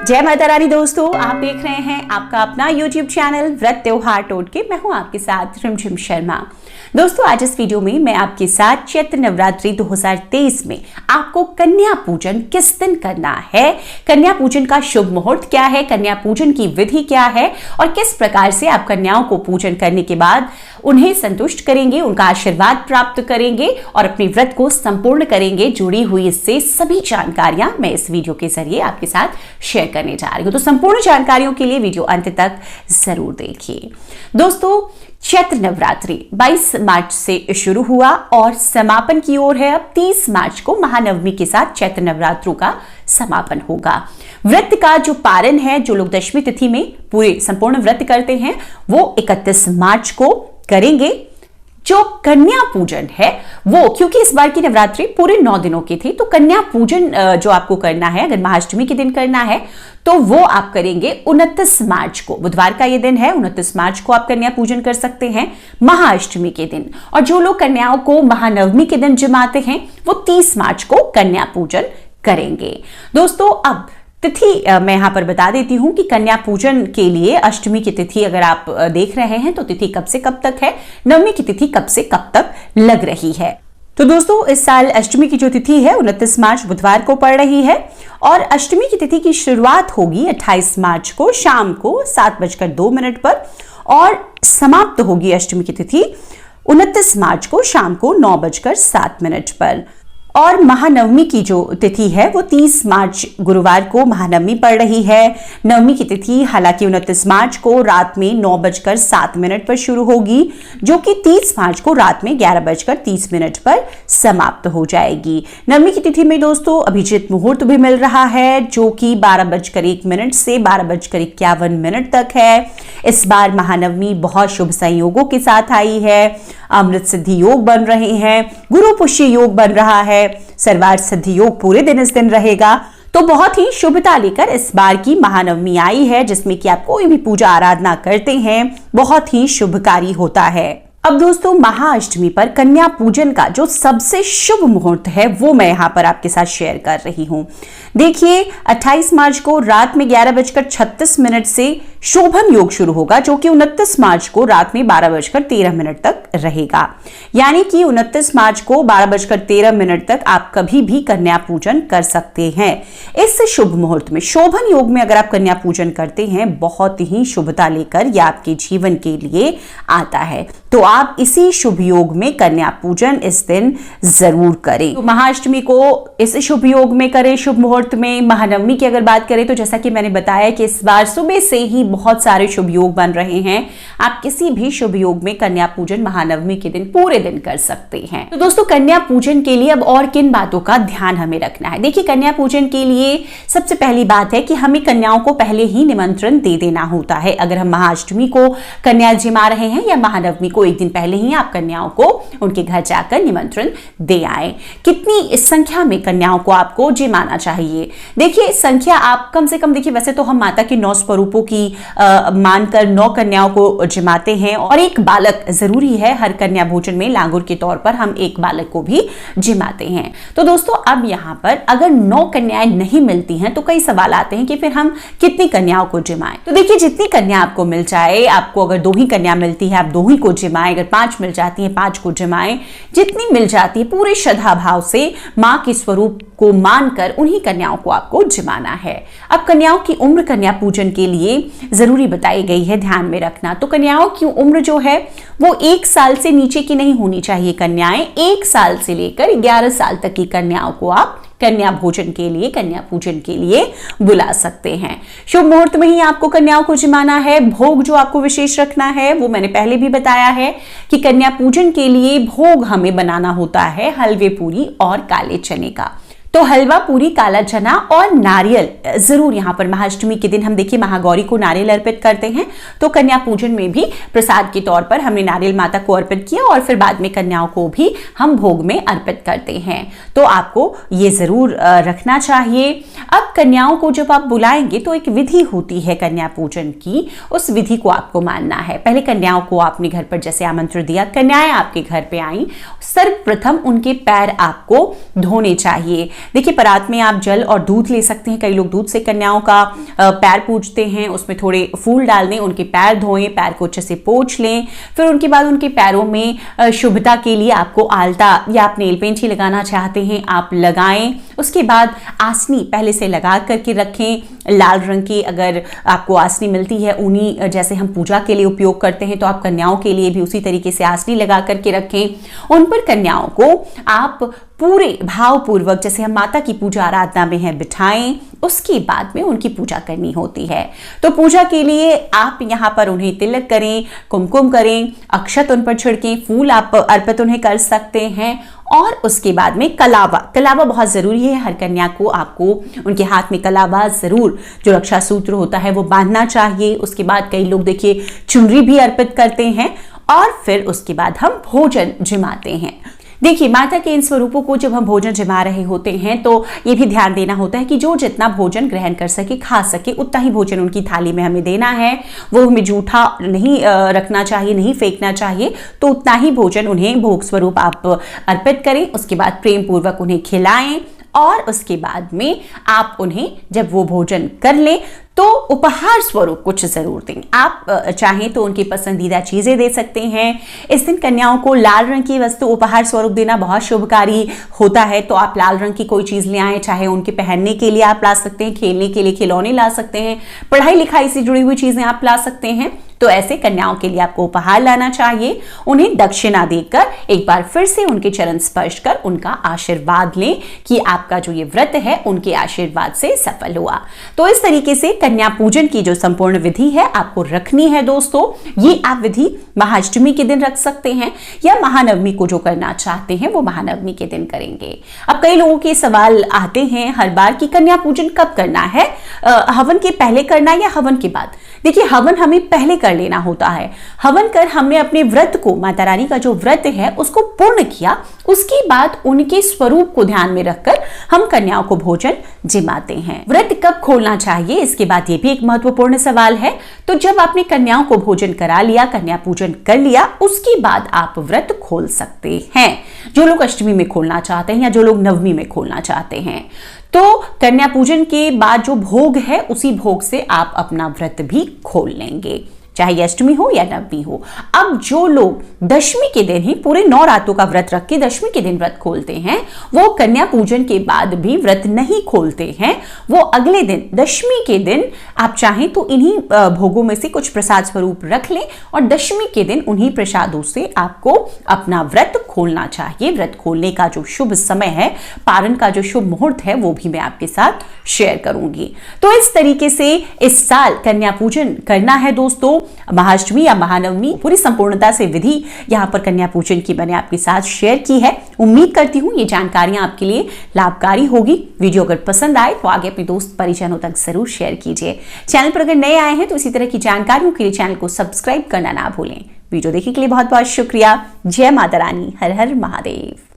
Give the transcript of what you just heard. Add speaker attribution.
Speaker 1: जय माता रानी दोस्तों, आप देख रहे हैं आपका अपना YouTube चैनल व्रत त्योहार टोटके। मैं हूं आपके साथ रिमझिम शर्मा। दोस्तों, आज इस वीडियो में मैं आपके साथ चैत्र नवरात्रि 2023 में आपको कन्या पूजन किस दिन करना है, कन्या पूजन का शुभ मुहूर्त क्या है, कन्या पूजन की विधि क्या है और किस प्रकार से आप कन्याओं को पूजन करने के बाद उन्हें संतुष्ट करेंगे, उनका आशीर्वाद प्राप्त करेंगे और अपने व्रत को संपूर्ण करेंगे। जुड़ी हुई इससे सभी जानकारियां मैं इस वीडियो के जरिए आपके साथ शेयर करने जा रही हूं, तो संपूर्ण जानकारियों के लिए वीडियो अंत तक जरूर देखिए। दोस्तों, चैत्र नवरात्रि 22 मार्च से शुरू हुआ और समापन की ओर है। अब 30 मार्च को महानवमी के साथ चैत्र नवरात्रों का समापन होगा। व्रत का जो पारण है, जो लोग दशमी तिथि में पूरे संपूर्ण व्रत करते हैं, वो 31 मार्च को करेंगे। जो कन्या पूजन है वो, क्योंकि इस बार की नवरात्रि पूरे 9 दिनों की थी, तो कन्या पूजन जो आपको करना है, अगर महाअष्टमी के दिन करना है तो वो आप करेंगे 29 मार्च को। बुधवार का ये दिन है, 29 मार्च को आप कन्या पूजन कर सकते हैं महाअष्टमी के दिन। और जो लोग कन्याओं को महानवमी के दिन जमाते हैं वो 30 मार्च को कन्या पूजन करेंगे। दोस्तों, अब तिथि मैं यहां पर बता देती हूं कि कन्या पूजन के लिए अष्टमी की तिथि अगर आप देख रहे हैं तो तिथि कब से कब तक है, नवमी की तिथि कब से कब तक लग रही है। तो दोस्तों, इस साल अष्टमी की जो तिथि है 29 मार्च बुधवार को पड़ रही है और अष्टमी की तिथि की शुरुआत होगी 28 मार्च को शाम को 7:02 पर और समाप्त होगी अष्टमी की तिथि 29 मार्च को शाम को 9:07 पर। और महानवमी की जो तिथि है वो 30 मार्च गुरुवार को महानवमी पड़ रही है। नवमी की तिथि हालांकि 29 मार्च को रात में 9:07 पर शुरू होगी, जो कि 30 मार्च को रात में 11:30 पर समाप्त हो जाएगी। नवमी की तिथि में दोस्तों अभिजीत मुहूर्त भी मिल रहा है, जो कि 12:01 से 12:51 तक है। इस बार महानवमी बहुत शुभ संयोगों के साथ आई है। अमृत सिद्धि योग बन रहे हैं, गुरु पुष्य योग बन रहा है, सर्वार्थ सिद्धि योग पूरे दिन इस दिन रहेगा। तो बहुत ही शुभता लेकर इस बार की महानवमी आई है, जिसमें कि आप कोई भी पूजा आराधना करते हैं बहुत ही शुभकारी होता है। अब दोस्तों, महाअष्टमी पर कन्या पूजन का जो सबसे शुभ मुहूर्त है वो मैं यहां पर आपके साथ शेयर कर रही हूं। देखिए, 28 मार्च को रात में 11:36 से शोभन योग शुरू होगा, जो कि 29 मार्च को रात में 12:13 तक रहेगा। यानी कि 29 मार्च को 12:13 तक आप कभी भी कन्या पूजन कर सकते हैं। इस शुभ मुहूर्त में, शोभन योग में अगर आप कन्या पूजन करते हैं, बहुत ही शुभता लेकर यह आपके जीवन के लिए आता है। तो आप इसी शुभ योग में कन्या पूजन इस दिन जरूर करें। तो महाअष्टमी को इस शुभ योग में करें, शुभ मुहूर्त में। महानवमी की अगर बात करें तो जैसा कि मैंने बताया कि इस बार सुबह से ही बहुत सारे शुभ योग बन रहे हैं। आप किसी भी शुभ योग में कन्या पूजन महानवमी के दिन पूरे दिन कर सकते हैं। तो दोस्तों, कन्या पूजन के लिए अब और किन बातों का ध्यान हमें रखना है। देखिए, कन्या पूजन के लिए सबसे पहली बात है कि हमें कन्याओं को पहले ही निमंत्रण दे देना होता है। अगर हम महाअष्टमी को कन्या जिमा रहे हैं या महानवमी को एक दिन पहले ही आप कन्याओं को उनके घर जाकर निमंत्रण दे आए। कितनी इस संख्या में कन्याओं को आपको जिमाना चाहिए? देखिए, संख्या आप कम से कम, देखिए वैसे तो हम माता के 9 स्वरूपों की मानकर 9 कन्याओं को जिमाते हैं और एक बालक जरूरी है। हर कन्या भोजन में लांगुर के तौर पर हम एक बालक को भी जिमाते हैं। तो दोस्तों, अब यहाँ पर अगर 9 कन्याएं नहीं मिलती हैं तो कई सवाल आते हैं कि फिर हम कितनी कन्याओं को जिमाएं। तो देखिए, जितनी कन्या आपको मिल जाए, आपको अगर 2 ही कन्या मिलती है आप 2 ही को जिमाएं, अगर 5 मिल जाती है 5 को जिमाएं। जितनी मिल जाती है पूरे श्रद्धा भाव से मां के स्वरूप को मानकर उन्हीं कन्याओं को आपको जिमाना है। अब कन्याओं की उम्र कन्या पूजन के लिए जरूरी बताई गई है, ध्यान में रखना। तो कन्याओं की उम्र जो है वो 1 साल से नीचे की नहीं होनी चाहिए। कन्याएं 1 साल से लेकर 11 साल तक की कन्याओं को आप कन्या भोजन के लिए, कन्या पूजन के लिए बुला सकते हैं। शुभ मुहूर्त में ही आपको कन्याओं को जिमाना है। भोग जो आपको विशेष रखना है वो मैंने पहले भी बताया है कि कन्या पूजन के लिए भोग हमें बनाना होता है हलवे पूरी और काले चने का। तो हलवा पूरी, काला चना और नारियल जरूर यहाँ पर महाअष्टमी के दिन हम देखिए महागौरी को नारियल अर्पित करते हैं। तो कन्या पूजन में भी प्रसाद के तौर पर हमने नारियल माता को अर्पित किया और फिर बाद में कन्याओं को भी हम भोग में अर्पित करते हैं। तो आपको ये जरूर रखना चाहिए। अब कन्याओं को जब आप बुलाएंगे तो एक विधि होती है कन्या पूजन की, उस विधि को आपको मानना है। पहले कन्याओं को आपने घर पर जैसे आमंत्रण दिया, कन्याएं आपके घर पे आई, सर्वप्रथम उनके पैर आपको धोने चाहिए। देखिए परात में आप जल और दूध ले सकते हैं। कई लोग दूध से कन्याओं का पैर पूजते हैं, उसमें थोड़े फूल डाल दें, उनके पैर धोएं, पैर को अच्छे से पोंछ लें। फिर उनके बाद उनके पैरों में शुभता के लिए आपको आलता या आप नेल पेंट ही लगाना चाहते हैं आप लगाएं। उसके बाद आसनी पहले से लगा करके रखें लाल रंग की। अगर आपको आसनी मिलती है ऊनी, जैसे हम पूजा के लिए उपयोग करते हैं, तो आप कन्याओं के लिए भी उसी तरीके से आसनी लगा करके रखें। उन पर कन्याओं को आप पूरे भावपूर्वक, जैसे हम माता की पूजा आराधना में है, बिठाएं। उसके बाद में उनकी पूजा करनी होती है। तो पूजा के लिए आप यहाँ पर उन्हें तिलक करें, कुमकुम करें, अक्षत उन पर छिड़कें, फूल आप अर्पित उन्हें कर सकते हैं। और उसके बाद में कलावा बहुत जरूरी है। हर कन्या को आपको उनके हाथ में कलावा जरूर, जो रक्षा सूत्र होता है, वो बांधना चाहिए। उसके बाद कई लोग देखिए चुनरी भी अर्पित करते हैं और फिर उसके बाद हम भोजन जिमाते हैं। देखिए माता के इन स्वरूपों को जब हम भोजन जमा रहे होते हैं तो ये भी ध्यान देना होता है कि जो जितना भोजन ग्रहण कर सके, खा सके, उतना ही भोजन उनकी थाली में हमें देना है। वो हमें जूठा नहीं रखना चाहिए, नहीं फेंकना चाहिए। तो उतना ही भोजन उन्हें भोग स्वरूप आप अर्पित करें। उसके बाद प्रेम पूर्वक उन्हें खिलाएं और उसके बाद में आप उन्हें जब वो भोजन कर लें तो उपहार स्वरूप कुछ जरूर दें। आप चाहें तो उनकी पसंदीदा चीजें दे सकते हैं। इस दिन कन्याओं को लाल रंग की वस्तु उपहार स्वरूप देना बहुत शुभकारी होता है। तो आप लाल रंग की कोई चीज ले आएं, चाहे उनके पहनने के लिए आप ला सकते हैं, खेलने के लिए खिलौने ला सकते हैं, पढ़ाई लिखाई से जुड़ी हुई चीजें आप ला सकते हैं। तो ऐसे कन्याओं के लिए आपको उपहार लाना चाहिए। उन्हें दक्षिणा देकर एक बार फिर से उनके चरण स्पर्श कर उनका आशीर्वाद लें कि आपका जो ये व्रत है उनके आशीर्वाद से सफल हुआ। तो इस तरीके से कन्या पूजन की जो संपूर्ण विधि है आपको रखनी है दोस्तों। ये आप विधि महाअष्टमी के दिन रख सकते हैं या महानवमी को जो करना चाहते हैं वो महानवमी के दिन करेंगे। अब कई लोगों के सवाल आते हैं हर बार कि कन्या पूजन कब करना है, हवन के पहले करना है या हवन के बाद। देखिए हवन हमें पहले कर लेना होता है। हवन कर हमने अपने व्रत को, माता रानी का जो व्रत है उसको पूर्ण किया, उसके बाद उनके स्वरूप को ध्यान में रखकर हम कन्याओं को भोजन जिमाते हैं। व्रत कब खोलना चाहिए, इसके बाद ये भी एक महत्वपूर्ण सवाल है। तो जब आपने कन्याओं को भोजन करा लिया, कन्या पूजन कर लिया, उसके बाद आप व्रत खोल सकते हैं। जो लोग अष्टमी में खोलना चाहते हैं या जो लोग नवमी में खोलना चाहते हैं, तो कन्या पूजन के बाद जो भोग है उसी भोग से आप अपना व्रत भी खोल लेंगे, चाहे अष्टमी हो या नवमी हो। अब जो लोग दशमी के दिन ही पूरे 9 रातों का व्रत रख के दशमी के दिन व्रत खोलते हैं, वो कन्या पूजन के बाद भी व्रत नहीं खोलते हैं। वो अगले दिन दशमी के दिन आप चाहें तो इन्हीं भोगों में से कुछ प्रसाद स्वरूप रख लें और दशमी के दिन उन्हीं प्रसादों से आपको अपना व्रत खोलना चाहिए। व्रत खोलने का जो शुभ समय है, पारण का जो शुभ मुहूर्त है, वो भी मैं आपके साथ शेयर करूंगी। तो इस तरीके से इस साल कन्या पूजन करना है दोस्तों। महाअष्टमी या महानवमी पूरी संपूर्णता से विधि यहाँ पर कन्या पूजन की मैंने आपके साथ शेयर की है। उम्मीद करती हूँ ये जानकारियां आपके लिए लाभकारी होगी। वीडियो अगर पसंद आए तो आगे अपने दोस्त परिजनों तक जरूर शेयर कीजिए। चैनल पर अगर नए आए हैं तो इसी तरह की जानकारियों के लिए चैनल को सब्सक्राइब करना ना भूलें। वीडियो देखने के लिए बहुत बहुत शुक्रिया। जय माता रानी, हर हर महादेव।